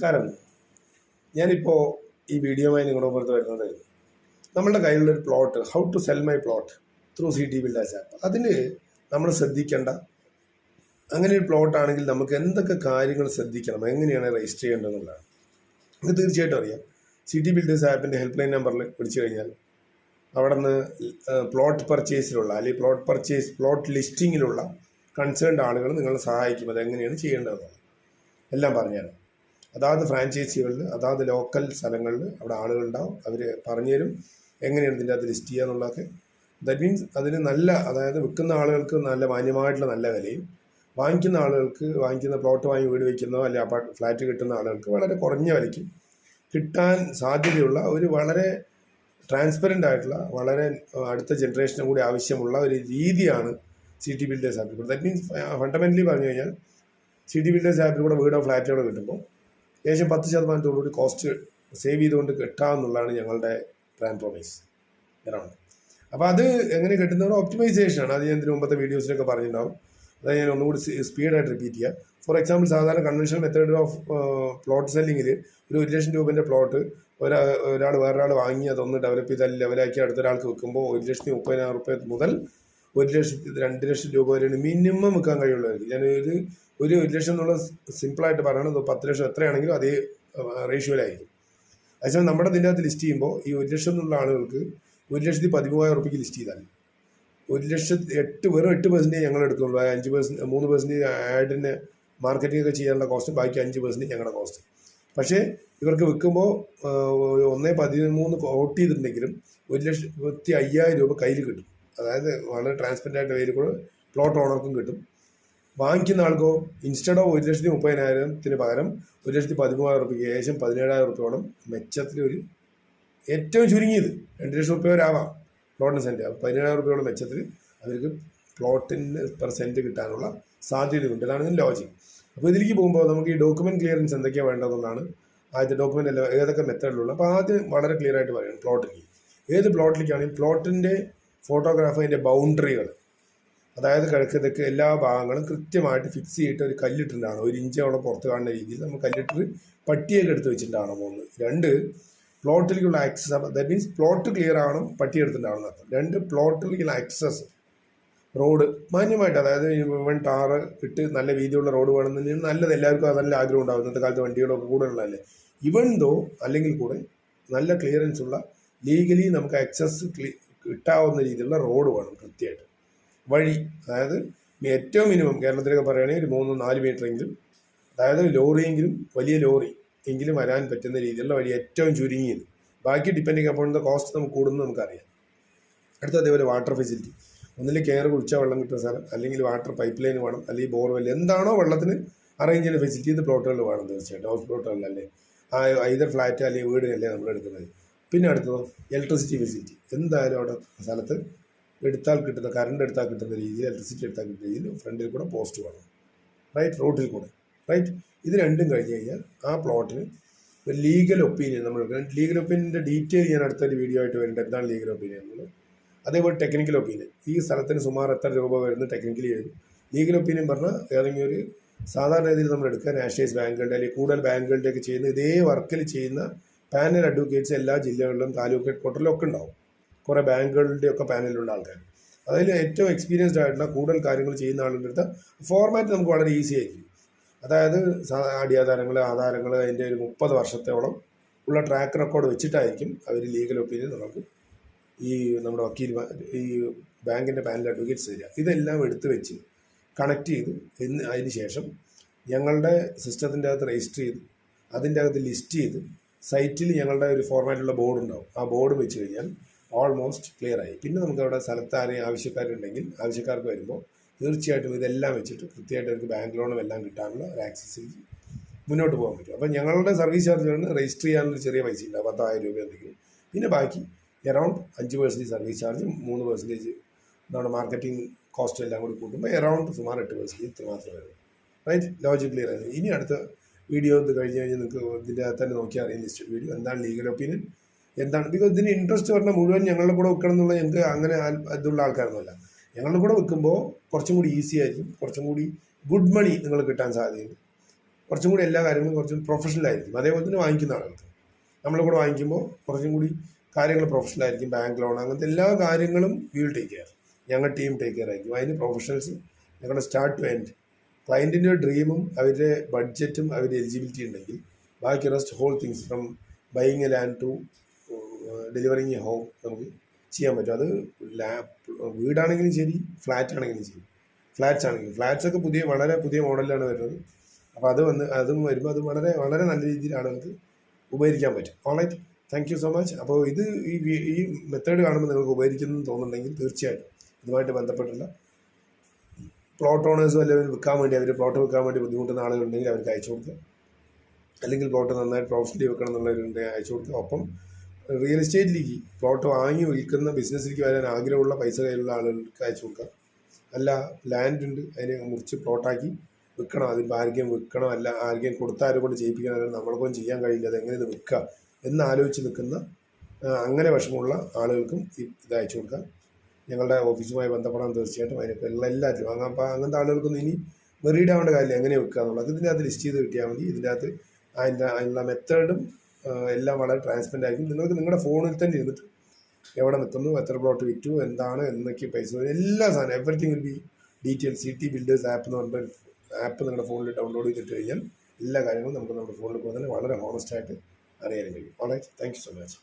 കാരണം ഞാനിപ്പോൾ ഈ വീഡിയോയുമായി നിങ്ങളുടെ പുറത്ത് വരുന്നത് നമ്മളുടെ കയ്യിലുള്ളൊരു plot, how to sell my plot through City Builders app. അതിൽ നമ്മൾ ശ്രദ്ധിക്കേണ്ട, അങ്ങനെ ഒരു പ്ലോട്ട് ആണെങ്കിൽ നമുക്ക് എന്തൊക്കെ കാര്യങ്ങൾ ശ്രദ്ധിക്കണം, എങ്ങനെയാണ് രജിസ്റ്റർ ചെയ്യേണ്ടതെന്നുള്ളതാണ്. ഇത് തീർച്ചയായിട്ടും അറിയാം. സിറ്റി ബിൽഡേഴ്സ് ആപ്പിൻ്റെ ഹെൽപ്പ് ലൈൻ നമ്പറിൽ വിളിച്ചു കഴിഞ്ഞാൽ അവിടെ നിന്ന് പ്ലോട്ട് പർച്ചേസിലുള്ള അല്ലെങ്കിൽ പ്ലോട്ട് ലിസ്റ്റിങ്ങിലുള്ള കൺസേൺഡ് ആളുകൾ നിങ്ങളെ സഹായിക്കും. അതെങ്ങനെയാണ് ചെയ്യേണ്ടതെന്നുള്ളത് എല്ലാം പറഞ്ഞുതരാം. അതാത് ഫ്രാഞ്ചൈസികളിൽ, അതാത് ലോക്കൽ സ്ഥലങ്ങളിൽ അവിടെ ആളുകളുണ്ടാവും. അവർ പറഞ്ഞുതരും എങ്ങനെയാണ് ഇതിൻ്റെ അകത്ത് ലിസ്റ്റ് ചെയ്യുക എന്നുള്ളതൊക്കെ. ദാറ്റ് മീൻസ് അതിന് അതായത് വിൽക്കുന്ന ആളുകൾക്ക് നല്ല മാന്യമായിട്ടുള്ള നല്ല വിലയും, വാങ്ങിക്കുന്ന ആളുകൾക്ക്, വാങ്ങിക്കുന്ന പ്ലോട്ട് വാങ്ങി വീട് വയ്ക്കുന്നോ അല്ലെങ്കിൽ ഫ്ലാറ്റ് കിട്ടുന്ന ആളുകൾക്ക് വളരെ കുറഞ്ഞ വിലയ്ക്കും കിട്ടാൻ സാധ്യതയുള്ള ഒരു വളരെ ട്രാൻസ്പെറൻ്റ് ആയിട്ടുള്ള, വളരെ അടുത്ത ജനറേഷനും കൂടി ആവശ്യമുള്ള ഒരു രീതിയാണ് സിറ്റി ബിൽഡേഴ്സ് ആപ്പിൽ. ദാറ്റ് മീൻസ് ഫണ്ടമെൻ്റലി പറഞ്ഞു കഴിഞ്ഞാൽ സിറ്റി ബിൽഡേഴ്സ് ആപ്പിലൂടെ വീടോ ഫ്ലാറ്റുകളോ കിട്ടുമ്പോൾ ഏകദേശം 10% കോസ്റ്റ് സേവ് ചെയ്തുകൊണ്ട് കിട്ടാമെന്നുള്ളതാണ് ഞങ്ങളുടെ പ്ലാൻ പ്രോമൈസ് എറൗണ്ട്. അപ്പോൾ അത് എങ്ങനെ കിട്ടുന്ന ഒപ്റ്റിമൈസേഷനാണ്. അത് ഞാൻ ഇതിന് മുമ്പത്തെ വീഡിയോസിലൊക്കെ പറഞ്ഞിട്ടുണ്ടാവും. അതായത് ഞാൻ ഒന്നുകൂടി സ്പീഡായിട്ട് റിപ്പീറ്റ് ചെയ്യാം. ഫോർ എക്സാമ്പിൾ, സാധാരണ കൺവെൻഷണൽ മെത്തേഡ് ഓഫ് പ്ലോട്ട് സെല്ലിങ്ങിൽ ഒരു 1 ലക്ഷം രൂപേൻ്റെ പ്ലോട്ട് വേറൊരാൾ വാങ്ങി അതൊന്ന് ഡെവലപ്പ് ചെയ്ത് അല്ലെങ്കിൽ ലെവലാക്കി അടുത്തൊരാൾക്ക് വെക്കുമ്പോൾ 1,30,000 രൂപ മുതൽ 2 ലക്ഷം രൂപ വരെയാണ് മിനിമം വെക്കാൻ കഴിയുള്ളവർക്ക്. ഞാൻ ഒരു 1 ലക്ഷം എന്നുള്ള സിമ്പിളായിട്ട് പറയണം. 10 ലക്ഷം എത്രയാണെങ്കിലും അതേ റേഷ്യോയിലായിരിക്കും. അതേസമയം നമ്മുടെ ഇതിൻ്റെ അകത്ത് ലിസ്റ്റ് ചെയ്യുമ്പോൾ ഈ 1 ലക്ഷം എന്നുള്ള ആളുകൾക്ക് 1,13,000 രൂപയ്ക്ക് ലിസ്റ്റ് ചെയ്താൽ 8% ഞങ്ങൾ എടുക്കുള്ളൂ. 3% ആഡിന് മാർക്കറ്റിംഗ് ഒക്കെ ചെയ്യാനുള്ള കോസ്റ്റ്, ബാക്കി 5% ഞങ്ങളുടെ കോസ്റ്റ്. പക്ഷേ ഇവർക്ക് വിൽക്കുമ്പോൾ 1.13 കോട്ട് ചെയ്തിട്ടുണ്ടെങ്കിലും 1,05,000 രൂപ കയ്യിൽ കിട്ടും. അതായത് വളരെ ട്രാൻസ്പെറൻ്റ് ആയിട്ട് പേര് കൂടെ പ്ലോട്ട് ഓണർക്കും കിട്ടും. വാങ്ങിക്കുന്ന ആൾക്കോ ഇൻസ്റ്റഡ് ഓഫ് 1,30,000 പകരം 1,13,000 രൂപയ്ക്ക് ഏകദേശം 17,000 രൂപയോളം മെച്ചത്തിൽ, ഏറ്റവും ചുരുങ്ങിയത് 2 ലക്ഷം രൂപ വരെ ആവാം പ്ലോട്ടിന് സെൻറ്റ്. 17,000 രൂപയോളം മെച്ചത്തിൽ അവർക്ക് പ്ലോട്ടിന് പെർസെൻറ്റ് കിട്ടാനുള്ള സാധ്യതയുണ്ട്. ഇതാണ് ഇതിൻ്റെ ലോജിക്. അപ്പോൾ ഇതിലേക്ക് പോകുമ്പോൾ നമുക്ക് ഈ ഡോക്യുമെൻറ്റ് ക്ലിയറൻസ് എന്തൊക്കെയാണ് വേണ്ടതെന്നുള്ളതാണ്. ആദ്യത്തെ ഡോക്യുമെൻ്റ് എല്ലാം ഏതൊക്കെ മെത്തേഡിലുള്ള. അപ്പോൾ ആദ്യം വളരെ ക്ലിയർ ആയിട്ട് പറയണം. പ്ലോട്ടിലേക്ക്, ഏത് പ്ലോട്ടിലേക്കാണെങ്കിൽ പ്ലോട്ടിൻ്റെ ഫോട്ടോഗ്രാഫ്, അതിൻ്റെ ബൗണ്ടറികൾ, അതായത് കിഴക്ക് തെക്ക് എല്ലാ ഭാഗങ്ങളും കൃത്യമായിട്ട് ഫിക്സ് ചെയ്തിട്ട് ഒരു കല്ലിട്ടുണ്ടാണ് 1 ഇഞ്ചോളം പുറത്ത് കാണുന്ന രീതിയിൽ നമ്മൾ കല്ലിട്ട് പട്ടിയൊക്കെ എടുത്ത് വെച്ചിട്ടുണ്ടാവണം. 1. 2, പ്ലോട്ടിലേക്കുള്ള access. That means plot clear ആവണം, പട്ടി എടുത്തിട്ടുണ്ടാവണം അർത്ഥം. 2, പ്ലോട്ടിലേക്കുള്ള ആക്സസ്, റോഡ് മാന്യമായിട്ട്, അതായത് ഇവൻ ടാറ് ഇട്ട് നല്ല വീതിയുള്ള റോഡ് വേണമെന്ന് നല്ലത്. എല്ലാവർക്കും അത് നല്ല ആഗ്രഹം ഉണ്ടാവും. ഇന്നത്തെ കാലത്ത് വണ്ടികളൊക്കെ കൂടുതലുള്ളതല്ലേ. ഇവൻ അല്ലെങ്കിൽ കൂടെ നല്ല ക്ലിയറൻസ് ഉള്ള, ലീഗലി നമുക്ക് ആക്സസ് കിട്ടാവുന്ന രീതിയിലുള്ള റോഡ് വേണം കൃത്യമായിട്ട്. വഴി, അതായത് ഏറ്റവും മിനിമം കേരളത്തിലൊക്കെ പറയുകയാണെങ്കിൽ 3-4 മീറ്ററെങ്കിലും, അതായത് ലോറിയെങ്കിലും, വലിയ ലോറി എങ്കിലും വരാൻ പറ്റുന്ന രീതിയിലുള്ള വഴി, ഏറ്റവും ചുരുങ്ങിയത്. ബാക്കി ഡിപ്പെൻഡിങ് അപ്പോൾ ദ കോസ്റ്റ് നമുക്ക് കൂടുന്നത് നമുക്കറിയാം. അടുത്ത അതേപോലെ വാട്ടർ ഫെസിലിറ്റി, ഒന്നിൽ കെയർ കുടിച്ചാൽ വെള്ളം കിട്ടുന്ന സ്ഥലം, അല്ലെങ്കിൽ വാട്ടർ പൈപ്പ് ലൈൻ വേണം, അല്ലെങ്കിൽ ബോർവെൽ, എന്താണോ വെള്ളത്തിന് അറേഞ്ച് ചെയ്യുന്ന ഫെസിലിറ്റി ഇത് പ്ലോട്ടുകളിൽ വേണം തീർച്ചയായിട്ടും. ഹൗസ് പ്ലോട്ടുകളിലല്ലേ, ഐദർ ഫ്ലാറ്റ് അല്ലെങ്കിൽ വീടിനല്ലേ നമ്മൾ എടുക്കുന്നത്. പിന്നെ അടുത്തതോ ഇലക്ട്രിസിറ്റി ഫെസിലിറ്റി. എന്തായാലും അവിടെ സ്ഥലത്ത് എടുത്താൽ കിട്ടുന്ന, കറണ്ട് എടുത്താൽ കിട്ടുന്ന രീതിയിൽ, ഇലക്ട്രിസിറ്റി എടുത്താൽ കിട്ടുന്ന രീതിയിൽ ഫ്രണ്ടിൽ കൂടെ പോസ്റ്റ് വേണം, റൈറ്റ്, റോഡിൽ കൂടെ, റൈറ്റ്. ഇത് രണ്ടും കഴിഞ്ഞ് കഴിഞ്ഞാൽ ആ പ്ലോട്ടിന് ഒരു ലീഗൽ ഒപ്പീനിയൻ നമ്മൾ എടുക്കണം. ലീഗൽ ഒപ്പീനിയൻ്റെ ഡീറ്റെയിൽ ഞാൻ അടുത്തൊരു വീഡിയോ ആയിട്ട് വരുന്നുണ്ട്, എന്താണ് ലീഗൽ ഒപ്പീനിയൻ എന്നുള്ളത്. അതേപോലെ ടെക്നിക്കൽ ഒപ്പീനിയൻ, ഈ സ്ഥലത്തിന് സുമാർ എത്ര രൂപ വരുന്നത് ടെക്നിക്കലി വരും. ലീഗൽ ഒപ്പീനിയൻ പറഞ്ഞാൽ ഏതെങ്കിലും ഒരു സാധാരണ രീതിയിൽ നമ്മൾ എടുക്കുക, നാഷണലൈസ് ബാങ്കുകളുടെ അല്ലെങ്കിൽ കൂടുതൽ ബാങ്കുകളുടെയൊക്കെ ചെയ്യുന്ന ഇതേ വർക്കിൽ ചെയ്യുന്ന പാനൽ അഡ്വക്കേറ്റ്സ് എല്ലാ ജില്ലകളിലും താലൂക്ക് ഹെഡ് ക്വാർട്ടറിലും ഒക്കെ ഉണ്ടാവും. കുറേ ബാങ്കുകളുടെയൊക്കെ പാനലിലുള്ള ആൾക്കാർ. അതിൽ ഏറ്റവും എക്സ്പീരിയൻസ്ഡ് ആയിട്ടുള്ള കൂടുതൽ കാര്യങ്ങൾ ചെയ്യുന്ന ആളുകളുടെ അടുത്ത് ഫോർമാറ്റ് നമുക്ക് വളരെ ഈസി ആയിരിക്കും. അതായത് അടിയാധാരങ്ങൾ, ആധാരങ്ങൾ, അതിൻ്റെ ഒരു 30 വർഷത്തോളം ഉള്ള ട്രാക്ക് റെക്കോർഡ് വെച്ചിട്ടായിരിക്കും അവർ ലീഗൽ ഒപ്പീനിയൻ നമുക്ക് ഈ നമ്മുടെ ഈ ബാങ്കിൻ്റെ പാനൽ അഡ്വക്കേറ്റ്സ് തരിക. ഇതെല്ലാം എടുത്തു വെച്ച് കണക്ട് ചെയ്ത് അതിന് ശേഷം ഞങ്ങളുടെ സിസ്റ്റത്തിൻ്റെ അകത്ത് രജിസ്റ്റർ ചെയ്ത് അതിൻ്റെ അകത്ത് ലിസ്റ്റ് ചെയ്ത് സൈറ്റിൽ ഞങ്ങളുടെ ഒരു ഫോർമാറ്റുള്ള ബോർഡ് ഉണ്ടാവും. ആ ബോർഡ് വെച്ച് കഴിഞ്ഞാൽ ഓൾമോസ്റ്റ് ക്ലിയർ ആയി. പിന്നെ നമുക്ക് അവിടെ സ്ഥലത്ത് ആരെയും ആവശ്യക്കാരുണ്ടെങ്കിൽ ആവശ്യക്കാർക്ക് വരുമ്പോൾ തീർച്ചയായിട്ടും ഇതെല്ലാം വെച്ചിട്ട് കൃത്യമായിട്ട് അവർക്ക് ബാങ്ക് ലോണും എല്ലാം കിട്ടാനുള്ള ഒരു ആക്സസിലേക്ക് മുന്നോട്ട് പോകാൻ പറ്റും. അപ്പോൾ ഞങ്ങളുടെ സർവീസ് ചാർജുകൾ രജിസ്റ്റർ ചെയ്യാനുള്ള ചെറിയ പൈസ ഉണ്ടാവും, 10,000 രൂപ എന്തെങ്കിലും. പിന്നെ ബാക്കി എറൗണ്ട് 5% സർവീസ് ചാർജ്, 3% നമ്മുടെ മാർക്കറ്റിംഗ് കോസ്റ്റ് എല്ലാം കൂടി കൂട്ടുമ്പോൾ എറൗണ്ട് സുമാർ 8% ഇത്ര മാത്രമേ വരും. റൈറ്റ്, ലോജിക് ക്ലിയർ ആയിരുന്നു. ഇനി അടുത്ത വീഡിയോ ഇത് കഴിഞ്ഞ് കഴിഞ്ഞാൽ നിങ്ങൾക്ക് ഇതിൻ്റെ അകത്ത് തന്നെ നോക്കിയാൽ അറിയാം ലിസ്റ്റഡ് വീഡിയോ എന്താണ് ലീഗൽ ഒപ്പീനിയൻ, എന്താണ്. ബിക്കോസ് ഇതിന് ഇൻട്രസ്റ്റ് പറഞ്ഞാൽ മുഴുവൻ ഞങ്ങളുടെ കൂടെ വെക്കണം എന്നുള്ള ഞങ്ങൾക്ക് അങ്ങനെ ഇതുള്ള ആൾക്കാരൊന്നുമല്ല. ഞങ്ങളുടെ കൂടെ വെക്കുമ്പോൾ കുറച്ചും കൂടി ഈസി ആയിരിക്കും, കുറച്ചും കൂടി ഗുഡ് മണി നിങ്ങൾ കിട്ടാൻ സാധ്യതയുണ്ട്. കുറച്ചും കൂടി എല്ലാ കാര്യങ്ങളും കുറച്ചും പ്രൊഫഷണൽ ആയിരിക്കും. അതേപോലെ തന്നെ വാങ്ങിക്കുന്ന ആളുകൾക്ക് നമ്മളെ കൂടെ വാങ്ങിക്കുമ്പോൾ കുറച്ചും കൂടി കാര്യങ്ങൾ പ്രൊഫഷണൽ ആയിരിക്കും. ബാങ്ക് ലോൺ അങ്ങനത്തെ എല്ലാ കാര്യങ്ങളും വി വിൽ ടേക്ക് കെയർ. ഞങ്ങളുടെ ടീം ടേക്ക് കെയർ ആയിരിക്കും. അതിന് പ്രൊഫഷണൽസ് ഞങ്ങളുടെ സ്റ്റാർട്ട് ടു എൻഡ് ക്ലയൻറ്റിൻ്റെ ഡ്രീമും അവരുടെ ബഡ്ജറ്റും അവരുടെ എലിജിബിലിറ്റി ഉണ്ടെങ്കിൽ ബാക്കി rest whole things from buying a land to delivering a home നമുക്ക് ചെയ്യാൻ പറ്റും. അത് വീടാണെങ്കിലും ശരി, ഫ്ലാറ്റ് ആണെങ്കിലും ശരി. ഫ്ലാറ്റ്സ് ആണെങ്കിലും ഫ്ലാറ്റ്സൊക്കെ വളരെ പുതിയ മോഡലിലാണ് വരുന്നത്. അപ്പോൾ അതും വരുമ്പോൾ അത് വളരെ വളരെ നല്ല രീതിയിൽ ആളുകൾക്ക് ഉപകരിക്കാൻ പറ്റും. Alright, thank you so much. അപ്പോൾ ഈ മെത്തേഡ് കാണുമ്പോൾ നിങ്ങൾക്ക് ഉപകരിക്കുന്നു തോന്നുന്നുണ്ടെങ്കിൽ തീർച്ചയായിട്ടും ഇതുമായിട്ട് ബന്ധപ്പെട്ടുള്ള പ്ലോട്ട് ഓണേഴ്സും അല്ലെങ്കിൽ പ്ലോട്ട് വിൽക്കാൻ വേണ്ടി ബുദ്ധിമുട്ടുന്ന ആളുകളുണ്ടെങ്കിൽ അവർക്ക് അയച്ചു കൊടുക്കുക. അല്ലെങ്കിൽ പ്ലോട്ട് നന്നായിട്ട് പ്രൊഫഷണലി വെക്കണം എന്നുള്ളവരുണ്ടെങ്കിൽ അയച്ചു കൊടുക്കുക. ഒപ്പം റിയൽ എസ്റ്റേറ്റിലേക്ക് പ്ലോട്ട് വാങ്ങി വിൽക്കുന്ന ബിസിനസ്സിലേക്ക് വരാൻ ആഗ്രഹമുള്ള പൈസ കയ്യിലുള്ള ആളുകൾക്ക് അയച്ചു കൊടുക്കുക. അല്ല, ലാൻഡ് ഉണ്ട്, അതിനെ മുറിച്ച് പ്ലോട്ടാക്കി വിൽക്കണം, അതിപ്പോൾ ആർക്കെയും വിൽക്കണം, അല്ല ആർക്കെയും കൊടുത്താരെ കൊണ്ട് ചെയ്യിപ്പിക്കണം, അല്ലെങ്കിൽ നമ്മൾക്കൊന്നും ചെയ്യാൻ കഴിയില്ല, അതെങ്ങനെ ഇത് വിൽക്കുക എന്നാലോചിച്ച് നിൽക്കുന്ന അങ്ങനെ വിഷമമുള്ള ആളുകൾക്കും ഇത് അയച്ചു കൊടുക്കാം. ഞങ്ങളുടെ ഓഫീസുമായി ബന്ധപ്പെടാൻ തീർച്ചയായിട്ടും അതിനൊക്കെ എല്ലാറ്റിലും അങ്ങനത്തെ ആളുകൾക്കൊന്നും ഇനി വെറീഡ് ആവേണ്ട കാര്യമില്ല എങ്ങനെ വെക്കുക എന്നുള്ളത്. ഇതിൻ്റെ അകത്ത് ലിസ്റ്റ് ചെയ്ത് കിട്ടിയാൽ മതി. ഇതിൻ്റെ അകത്ത് അതിനുള്ള മെത്തേഡും എല്ലാം വളരെ ട്രാൻസ്പെറൻ്റ് ആയിരിക്കും. നിങ്ങൾക്ക് നിങ്ങളുടെ ഫോണിൽ തന്നെ ഇരുന്നിട്ട് എവിടെ നിൽക്കുന്നു, എത്ര പ്ലോട്ട് വിറ്റു, എന്താണ്, എന്നൊക്കെ പൈസ, എല്ലാ സാധനം everything will be detail. City Builders app എന്ന് പറഞ്ഞൊരു ആപ്പ് നിങ്ങളുടെ ഫോണിൽ ഡൗൺലോഡ് ചെയ്തിട്ട് കഴിഞ്ഞാൽ എല്ലാ കാര്യങ്ങളും നമുക്ക് നമ്മുടെ ഫോണിൽ പോകുന്നതിന് വളരെ ഹോണസ്റ്റായിട്ട് അറിയാനും കഴിയും. Alright, thank you so much.